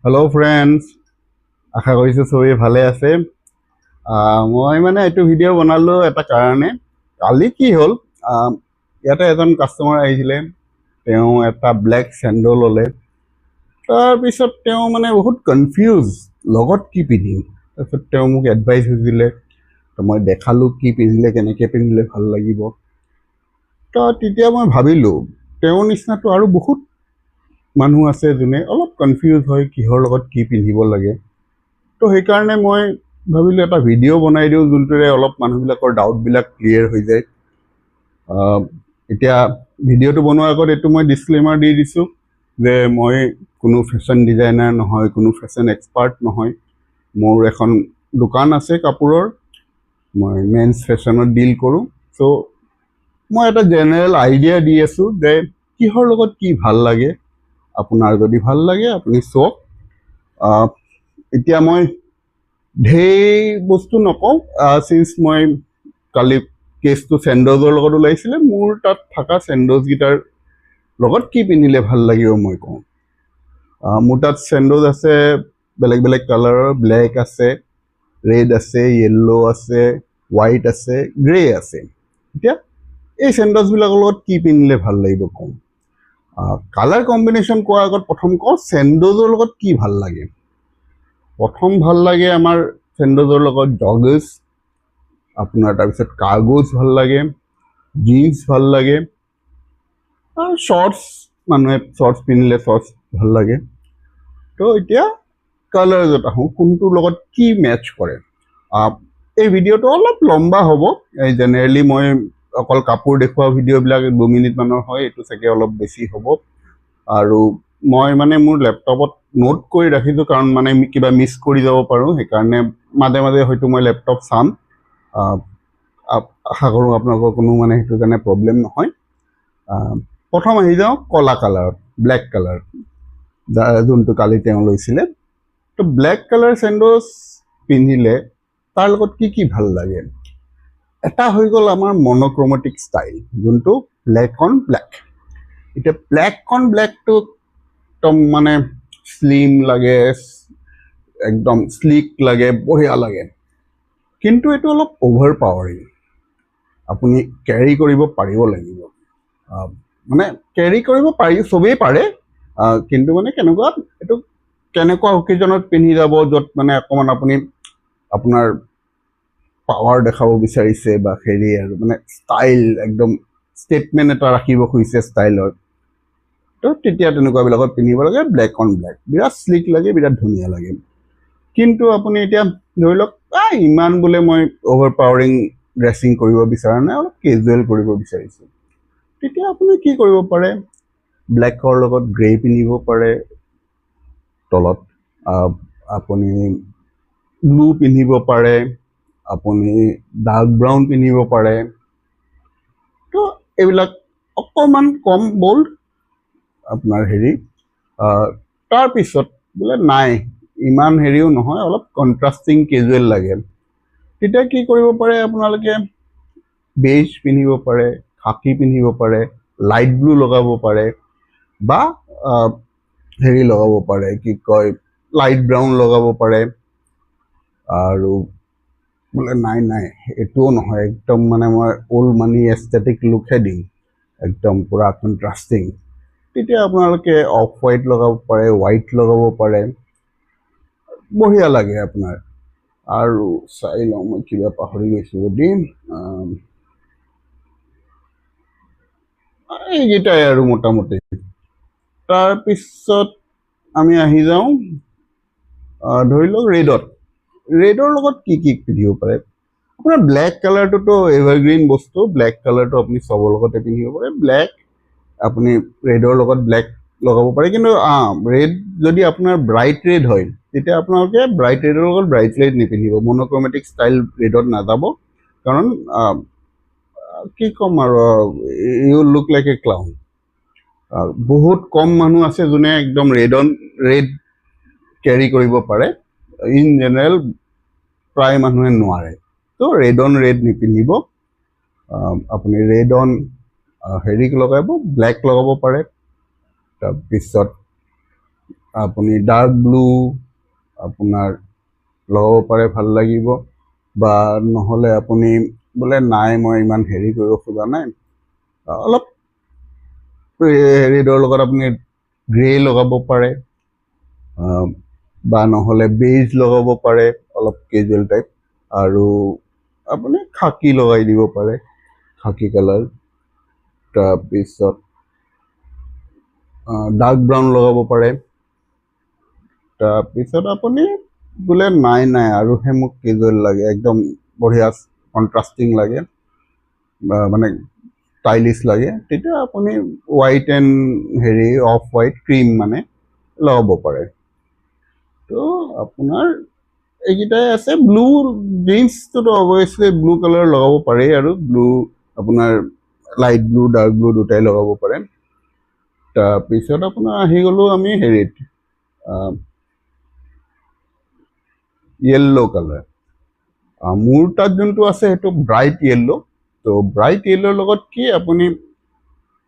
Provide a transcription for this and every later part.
Hello' friends, আশা কৰিছোঁ চবেই ভালে আছে। মই মানে এইটো ভিডিঅ' বনালোঁ এটা কাৰণে। কালি কি হ'ল, ইয়াতে এজন কাষ্টমাৰ আহিছিলে, তেওঁ এটা ব্লেক চেণ্ডেল ল'লে। তাৰপিছত তেওঁ মানে বহুত কনফিউজ, লগত কি পিন্ধিম। তাৰপিছত তেওঁ মোক এডভাইচ দিলে, তো মই দেখালোঁ কি পিন্ধিলে কেনেকৈ পিন্ধিলে ভাল লাগিব। তো তেতিয়া মই ভাবিলোঁ তেওঁৰ নিচিনাটো আৰু বহুত মানুহ আছে যোনে অলপ কনফিউজ হয় কিহৰ লগত কি পিন্ধিব লাগে। তো সেইকাৰণে মই ভাবিলোঁ এটা ভিডিঅ' বনাই দিওঁ যোনটোৰে অলপ মানুহবিলাকৰ ডাউটবিলাক ক্লিয়াৰ হৈ যায়। এতিয়া ভিডিঅ'টো বনোৱাৰ আগত এইটো মই ডিছক্লেমাৰ দি দিছোঁ যে মই কোনো ফেশ্বন ডিজাইনাৰ নহয়, কোনো ফেশ্বন এক্সপাৰ্ট নহয়। মোৰ এখন দোকান আছে কাপোৰৰ, মই মেন্স ফেশ্বনত ডিল কৰোঁ। চ' মই এটা জেনেৰেল আইডিয়া দি আছোঁ যে কিহৰ লগত কি ভাল লাগে। আপোনাৰ যদি ভাল লাগে আপুনি চাওক। এতিয়া মই ঢেৰ বস্তু নকওঁ, চিন্স মই কালি কেছটো চেণ্ডোজৰ লগত ওলাইছিলে, মোৰ তাত থকা চেণ্ডোজকেইটাৰ লগত কি পিন্ধিলে ভাল লাগিব মই কওঁ। মোৰ তাত চেণ্ডোজ আছে বেলেগ বেলেগ কালাৰৰ, ব্লেক আছে, ৰেড আছে, য়েল্ল' আছে, হোৱাইট আছে, গ্ৰে আছে। এতিয়া এই চেণ্ডোজবিলাকৰ লগত কি পিন্ধিলে ভাল লাগিব কওঁ। কালাৰ কম্বিনেশ্যন কোৱাৰ আগত প্ৰথম কওঁ চেণ্ডোজৰ লগত কি ভাল লাগে। প্ৰথম ভাল লাগে আমাৰ চেণ্ডোজৰ লগত জগেছ, আপোনাৰ তাৰপিছত কাৰ্গোজ ভাল লাগে, জিন্স ভাল লাগে, আৰু শ্বৰ্টছ, মানুহে শ্বৰ্টছ পিন্ধিলে শ্বৰ্টছ ভাল লাগে। তো এতিয়া কালাৰজত আহোঁ, কোনটোৰ লগত কি মেটচ কৰে। এই ভিডিঅ'টো অলপ লম্বা হ'ব। জেনেৰেলি মই অকল কাপোৰ দেখুওৱা ভিডিঅ'বিলাক 2 মিনিটমানৰ হয়, এইটো চাগে অলপ বেছি হ'ব। আৰু মই মানে মোৰ লেপটপত নোট কৰি ৰাখিছোঁ, কাৰণ মানে কিবা মিছ কৰি যাব পাৰোঁ, সেইকাৰণে মাজে মাজে হয়তো মই লেপটপ চাম। আশা কৰোঁ আপোনালোকৰ কোনো মানে সেইটো কাৰণে প্ৰব্লেম নহয়। প্ৰথম আহি যাওঁ কলা কালাৰত, ব্লেক কালাৰ, যোনটো কালি তেওঁ লৈছিলে। তো ব্লেক কালাৰ চেণ্ডোজ পিন্ধিলে তাৰ লগত কি কি ভাল লাগে। এটা হৈ গ'ল আমাৰ মন'ক্ৰমেটিক ষ্টাইল, যোনটো ব্লেক অন ব্লেক। এতিয়া ব্লেক অন ব্লেকটো একদম মানে শ্লিম লাগে, একদম শ্লিক লাগে, বঢ়িয়া লাগে। কিন্তু এইটো অলপ অভাৰ পাৱাৰিং, আপুনি কেৰি কৰিব পাৰিব লাগিব। মানে কেৰি কৰিব পাৰি, চবেই পাৰে, কিন্তু মানে কেনেকুৱা, এইটো কেনেকুৱা অকেজনত পিন্ধি যাব য'ত মানে অকণমান আপুনি আপোনাৰ পাৱাৰ দেখাব বিচাৰিছে বা হেৰি আৰু মানে ষ্টাইল, একদম ষ্টেটমেণ্ট এটা ৰাখিব খুজিছে ষ্টাইলৰ, তো তেতিয়া তেনেকুৱাবিলাকত পিন্ধিব লাগে black on black. Virat sleek লাগে, বিৰাট ধুনীয়া লাগে। কিন্তু আপুনি এতিয়া ধৰি লওক ইমান বোলে মই অভাৰ পাৱাৰিং ড্ৰেছিং কৰিব বিচৰা নাই, অলপ কেজুৱেল কৰিব বিচাৰিছোঁ, তেতিয়া আপুনি কি কৰিব পাৰে, ব্লেকৰ লগত গ্ৰে পিন্ধিব পাৰে, তলত আপুনি ব্লু পিন্ধিব পাৰে, আপুনি ডাৰ্ক ব্ৰাউন পিন্ধিব পাৰে। তো এইবিলাক অকণমান কম ব'ল্ড আপোনাৰ হেৰি। তাৰপিছত বোলে নাই ইমান হেৰিও নহয়, অলপ কণ্ট্ৰাষ্টিং কেজুৱেল লাগে, তেতিয়া কি কৰিব পাৰে, আপোনালোকে বেজ পিন্ধিব পাৰে, খাকী পিন্ধিব পাৰে, লাইট ব্লু লগাব পাৰে, বা হেৰি লগাব পাৰে, কি কয় লাইট ব্ৰাউন লগাব পাৰে। আৰু বোলে নাই এইটোও নহয়, একদম মানে মই অল্ড মানি এস্থেটিক লুকহে দিম, একদম পূৰা কণ্ট্ৰাষ্টিং, তেতিয়া আপোনালোকে অফ হোৱাইট লগাব পাৰে, হোৱাইট লগাব পাৰে, বঢ়িয়া লাগে আপোনাৰ। আৰু চাই লওঁ মই কিবা পাহৰি গৈছোঁ যদি, এইকেইটাই আৰু মোটামুটি। তাৰপিছত আমি আহি যাওঁ ধৰি লওক ৰেডৰ লগত কি কি পিন্ধিব পাৰে। আপোনাৰ ব্লেক কালাৰটোতো এভাৰগ্ৰীণ বস্তু, ব্লেক কালাৰটো আপুনি চবৰ লগতে পিন্ধিব পাৰে। ব্লেক আপুনি ৰেডৰ লগত ব্লেক লগাব পাৰে, কিন্তু ৰেড যদি আপোনাৰ ব্ৰাইট ৰেড হয়, তেতিয়া আপোনালোকে ব্ৰাইট ৰেডৰ লগত ব্ৰাইট ৰেড নিপিন্ধিব, মন'ক্ৰমেটিক ষ্টাইল ৰেডত নাযাব, কাৰণ কি ক'ম আৰু, you look like a clown. বহুত কম মানুহ আছে যোনে একদম ৰেড কেৰি কৰিব পাৰে, ইন জেনেৰেল প্ৰায় মানুহে নোৱাৰে। তো ৰেড অন ৰেড নিপিন্ধিব, আপুনি ৰেড অন হেৰি লগাব, ব্লেক লগাব পাৰে। তাৰপিছত আপুনি ডাৰ্ক ব্লু আপোনাৰ লগাব পাৰে, ভাল লাগিব। বা নহ'লে আপুনি বোলে নাই মই ইমান হেৰি কৰিব খোজা নাই, অলপ হেৰিৰ লগত আপুনি গ্ৰে লগাব পাৰে, বা নহ'লে বেজ লগাব পাৰে, অলপ কেজুৱেল টাইপ। আৰু আপুনি খাকী লগাই দিব পাৰে, খাকী কালাৰ। তাৰপিছত ডাৰ্ক ব্ৰাউন লগাব পাৰে। তাৰপিছত আপুনি বোলে নাই আৰুহে মোক কেজুৱেল লাগে, একদম বঢ়িয়া কণ্ট্ৰাষ্টিং লাগে, মানে ষ্টাইলিছ লাগে, তেতিয়া আপুনি হোৱাইট এণ্ড হেৰি অফ হোৱাইট ক্ৰীম মানে লগাব পাৰে। তো আপোনাৰ এইকেইটাই আছে। ব্লু জিন্সটোতো অবভিয়াছলি ব্লু কালাৰ লগাব পাৰেই, আৰু ব্লু আপোনাৰ লাইট ব্লু ডাৰ্ক ব্লু দুটাই লগাব পাৰে। তাৰপিছত আপোনাৰ আহি গ'লো আমি হেৰিত, য়েল্ল' কালাৰ। মোৰ তাত যোনটো আছে সেইটো ব্ৰাইট য়েল্ল'। তো ব্ৰাইট য়েল্ল'ৰ লগত কি আপুনি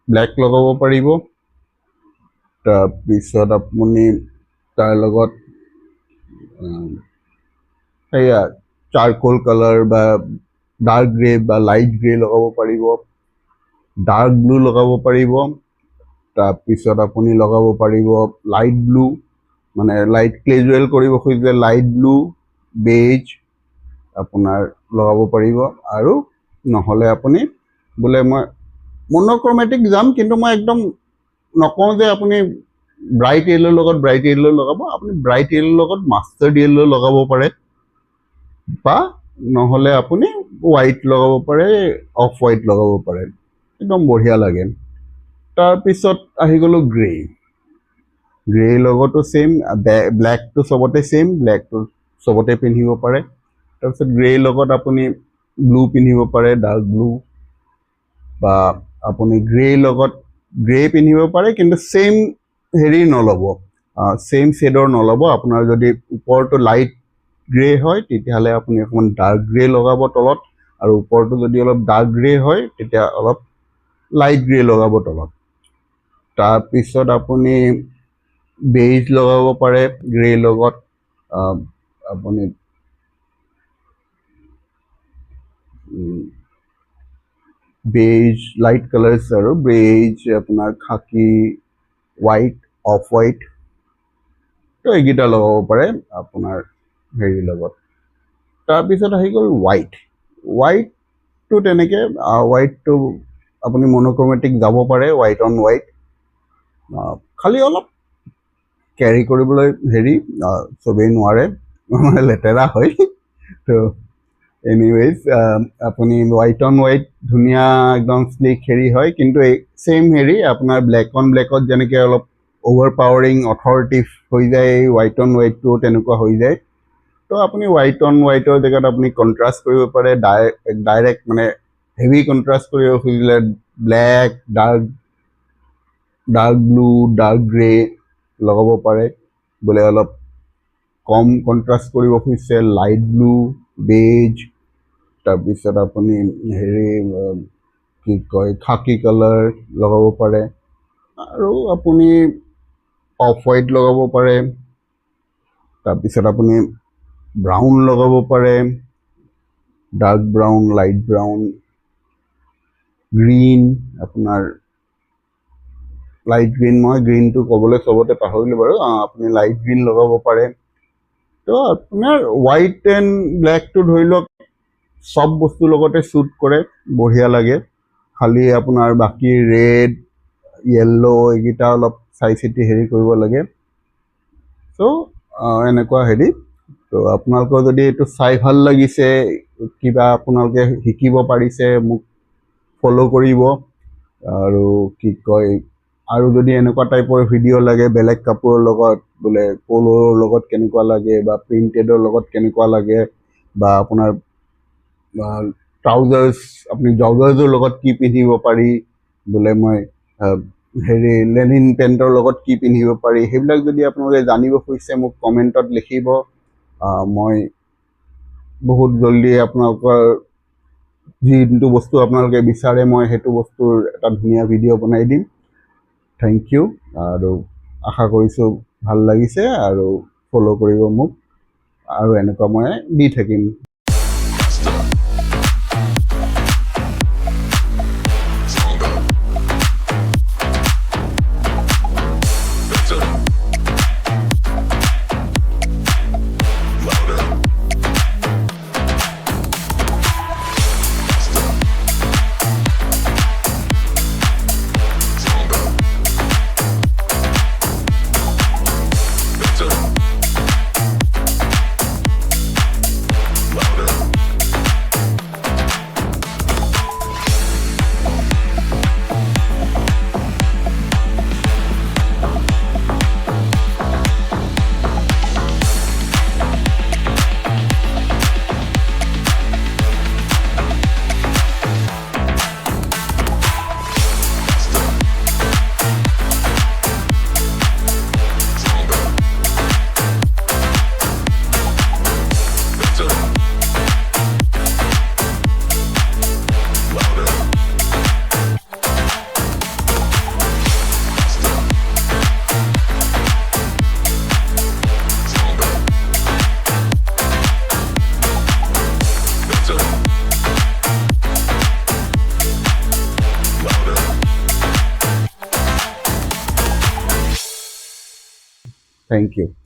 ব্লেক লগাব পাৰিব। তাৰপিছত আপুনি তাৰ লগত সেয়া চাৰকোল কালাৰ বা ডাৰ্ক গ্ৰে বা লাইট গ্ৰে লগাব পাৰিব, ডাৰ্ক ব্লু লগাব পাৰিব। তাৰপিছত আপুনি লগাব পাৰিব লাইট ব্লু, মানে লাইট কেজুৱেল কৰিব খুজিলে লাইট ব্লু, বেজ আপোনাৰ লগাব পাৰিব। আৰু নহ'লে আপুনি বোলে মই মন'ক্ৰমেটিক যাম, কিন্তু মই একদম নকওঁ যে আপুনি ব্ৰাইট য়েল্লোৰ লগত ব্ৰাইট য়েল্লো লগাব, আপুনি ব্ৰাইট য়েল্লোৰ লগত মাষ্টাৰ্ড য়েল্লো লগাব পাৰে, বা নহ'লে আপুনি হোৱাইট লগাব পাৰে, অফ হোৱাইট লগাব পাৰে, একদম বঢ়িয়া লাগে। তাৰপিছত আহি গ'লো গ্ৰে। গ্ৰেৰ লগতো ছেইম, ব্লেকটো চবতে ছেইম, ব্লেকটো চবতে পিন্ধিব পাৰে। তাৰপিছত গ্ৰেৰ লগত আপুনি ব্লু পিন্ধিব পাৰে, ডাৰ্ক ব্লু, বা আপুনি গ্ৰেৰ লগত গ্ৰে পিন্ধিব পাৰে, কিন্তু ছেইম হেৰি নল'ব, ছেইম শ্বেডৰ নল'ব। আপোনাৰ যদি ওপৰটো লাইট গ্ৰে হয় তেতিয়াহ'লে আপুনি অকণমান ডাৰ্ক গ্ৰে লগাব তলত, আৰু ওপৰটো যদি অলপ ডাৰ্ক গ্ৰে হয় তেতিয়া অলপ লাইট গ্ৰে লগাব তলত। তাৰপিছত আপুনি বেজ লগাব পাৰে গ্ৰেৰ লগত, আপুনি বেজ লাইট কালাৰ্ছ, আৰু বেজ আপোনাৰ খাকী, হোৱাইট, অফ হোৱাইট, তো এইকেইটা লগাব পাৰে আপোনাৰ হেৰিৰ লগত। তাৰপিছত আহি গ'ল হোৱাইট। হোৱাইটটো তেনেকৈ, হোৱাইটটো আপুনি মন'ক্ৰমেটিক যাব পাৰে, হোৱাইট অন হোৱাইট, খালি অলপ কেৰি কৰিবলৈ হেৰি চবেই নোৱাৰে, মানে লেতেৰা হয়। তো এনিৱেজ আপুনি হোৱাইট অন হোৱাইট ধুনীয়া একদম স্লিক হেৰি হয়, কিন্তু এই ছেইম হেৰি আপোনাৰ ব্লেক অন ব্লেকত যেনেকৈ অলপ অভাৰ পাৱাৰিং অথৰিটিভ হৈ যায়, এই হোৱাইট অন হোৱাইটটো তেনেকুৱা হৈ যায়। তো আপুনি হোৱাইট অন হোৱাইটৰ জেগাত আপুনি কণ্ট্ৰাষ্ট কৰিব পাৰে, ডাইৰেক্ট মানে হেভি কণ্ট্ৰাষ্ট কৰিব খুজিলে black, dark blue, dark grey লগাব পাৰে। বোলে অলপ কম কণ্ট্ৰাষ্ট কৰিব খুজিছে লাইট ব্লু, বেজ, তাৰপিছত আপুনি হেৰি কি কয় খাকী কালাৰ লগাব পাৰে, আৰু আপুনি অফ হোৱাইট লগাব পাৰে। তাৰপিছত আপুনি ব্ৰাউন লগাব পাৰে, dark brown, light brown, green, আপোনাৰ লাইট গ্ৰীণ, মই গ্ৰীণটো ক'বলৈ চবতে পাহৰিলোঁ বাৰু, আপুনি লাইট গ্ৰীণ লগাব পাৰে। তো আপোনাৰ হোৱাইট এণ্ড ব্লেকটো ধৰি লওক চব বস্তুৰ লগতে শ্বুট কৰে, বঢ়িয়া লাগে। খালি আপোনাৰ বাকী ৰেড, য়েল্ল' এইকেইটা অলপ চাই চিতি হেৰি কৰিব লাগে। চ' এনেকুৱা হেৰি। তো আপোনালোকৰ যদি এইটো চাই ভাল লাগিছে, কিবা আপোনালোকে শিকিব পাৰিছে, মোক ফ'ল' কৰিব। আৰু কি কয়, আৰু যদি এনেকুৱা টাইপৰ ভিডিঅ' লাগে বেলেগ কাপোৰৰ লগত, বোলে পলৰ লগত কেনেকুৱা লাগে, বা প্ৰিণ্টেডৰ লগত কেনেকুৱা লাগে, বা আপোনাৰ ট্ৰাউজাৰ্ছ, আপুনি জগাৰ্ছৰ লগত কি পিন্ধিব পাৰি, বোলে মই হেৰি লেনিন পেণ্টৰ লগত কি পিন্ধিব পাৰি, সেইবিলাক যদি আপোনালোকে জানিব খুজিছে মোক কমেণ্টত লিখিব। মই বহুত জলদি আপোনালোকৰ যোনটো বস্তু আপোনালোকে বিচাৰে মই সেইটো বস্তুৰ এটা ধুনীয়া ভিডিঅ' বনাই দিম। থেংক ইউ, আৰু আশা কৰিছোঁ ভাল লাগিছে আৰু ফ'ল' কৰিব মোক আৰু এনেকুৱা মই দি থাকিম। Thank you.